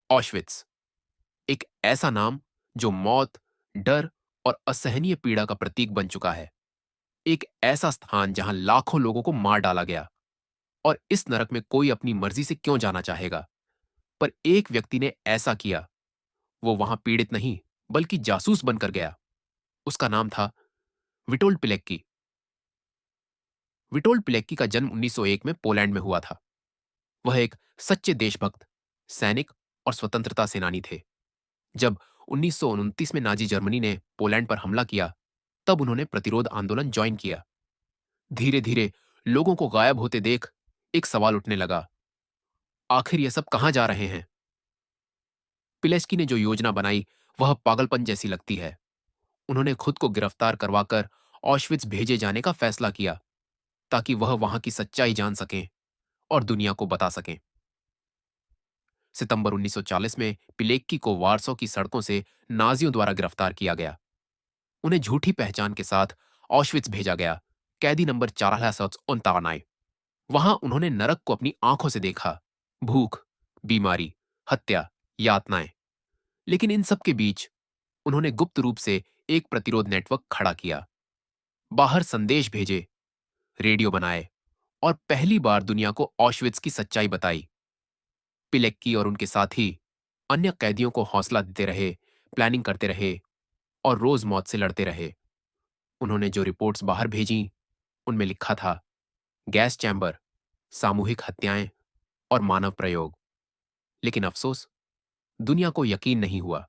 Auschwitz, एक ऐसा नाम जो मौत, डर और असहनीय पीड़ा का प्रतीक बन चुका है। एक ऐसा स्थान जहां लाखों लोगों को मार डाला गया। और इस नरक में कोई अपनी मर्जी से क्यों जाना चाहेगा? पर एक व्यक्ति ने ऐसा किया। वो वहां पीड़ित नहीं, बल्कि जासूस बनकर गया। उसका नाम था विटोल्ड पिलेक्की। विटोल्ड पिलेक्की का जन्म 1901 में पोलैंड में हुआ था। वह एक सच्चे देशभक्त, सैनिक और स्वतंत्रता सेनानी थे। जब 1929 में नाजी जर्मनी ने पोलैंड पर हमला किया, तब उन्होंने प्रतिरोध आंदोलन ज्वाइन किया। धीरे धीरे लोगों को गायब होते देख एक सवाल उठने लगा, आखिर ये सब कहां जा रहे हैं? पिलेस्की ने जो योजना बनाई वह पागलपन जैसी लगती है। उन्होंने खुद को गिरफ्तार करवाकर ऑशविट्ज भेजे जाने का फैसला किया, ताकि वह वहां की सच्चाई जान सकें और दुनिया को बता सकें। सितंबर 1940 में पिलेक्की को वार्सो की सड़कों से नाजियों द्वारा गिरफ्तार किया गया। उन्हें झूठी पहचान के साथ ऑशविट्ज भेजा गया, कैदी नंबर 4059। वहां उन्होंने नरक को अपनी आंखों से देखा, भूख, बीमारी, हत्या, यातनाएं। लेकिन इन सब के बीच उन्होंने गुप्त रूप से एक प्रतिरोध नेटवर्क खड़ा किया। बाहर संदेश भेजे, रेडियो बनाए और पहली बार दुनिया को ऑशविट्ज की सच्चाई बताई। पिलेक्की और उनके साथी अन्य कैदियों को हौसला देते रहे, प्लानिंग करते रहे और रोज मौत से लड़ते रहे। उन्होंने जो रिपोर्ट्स बाहर भेजी, उनमें लिखा था गैस चैम्बर, सामूहिक हत्याएं और मानव प्रयोग। लेकिन अफसोस, दुनिया को यकीन नहीं हुआ।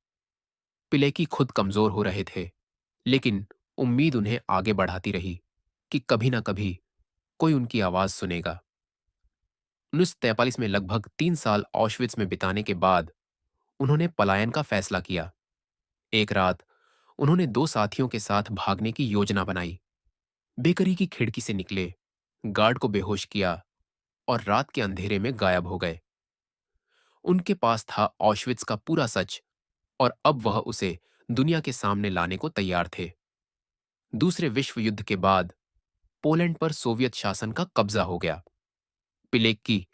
पिलेकी खुद कमजोर हो रहे थे, लेकिन उम्मीद उन्हें आगे बढ़ाती रही कि कभी ना कभी कोई उनकी आवाज सुनेगा। 1943 में लगभग 3 साल ऑशविट्ज में बिताने के बाद उन्होंने पलायन का फैसला किया। एक रात उन्होंने दो साथियों के साथ भागने की योजना बनाई। बेकरी की खिड़की से निकले, गार्ड को बेहोश किया और रात के अंधेरे में गायब हो गए। उनके पास था ऑशविट्ज का पूरा सच और अब वह उसे दुनिया के सामने लाने को तैयार थे। दूसरे विश्व युद्ध के बाद पोलैंड पर सोवियत शासन का कब्जा हो गया। पिलेक्की,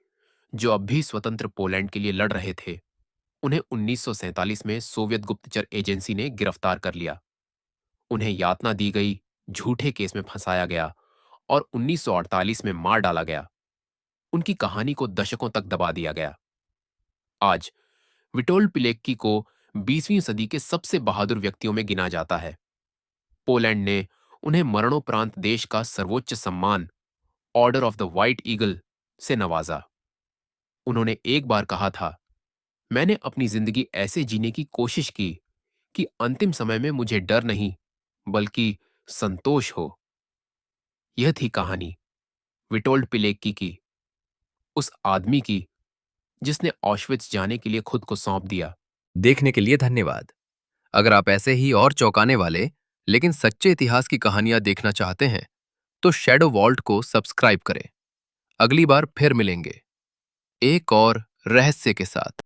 जो अब भी स्वतंत्र पोलैंड के लिए लड़ रहे थे, उन्हें 1947 में सोवियत गुप्तचर एजेंसी ने गिरफ्तार कर लिया। उन्हें यातना दी गई, झूठे केस में फंसाया गया और 1948 में मार डाला गया। उनकी कहानी को दशकों तक दबा दिया गया। आज विटोल्ड पिलेक्की को 20वीं सदी के सबसे बहादुर व्यक्तियों में गिना जाता है। पोलैंड ने उन्हें मरणोपरांत देश का सर्वोच्च सम्मान, order of the white eagle से नवाजा। उन्होंने एक बार कहा था, मैंने अपनी जिंदगी ऐसे जीने की कोशिश की कि अंतिम समय में मुझे डर नहीं, बल्कि संतोष हो। यह थी कहानी विटोल्ड पिलेक्की की, उस आदमी की जिसने ऑशविट्ज जाने के लिए खुद को सौंप दिया। देखने के लिए धन्यवाद। अगर आप ऐसे ही और चौंकाने वाले लेकिन सच्चे इतिहास की कहानियां देखना चाहते हैं तो शैडो वॉल्ट को सब्सक्राइब करें। अगली बार फिर मिलेंगे एक और रहस्य के साथ।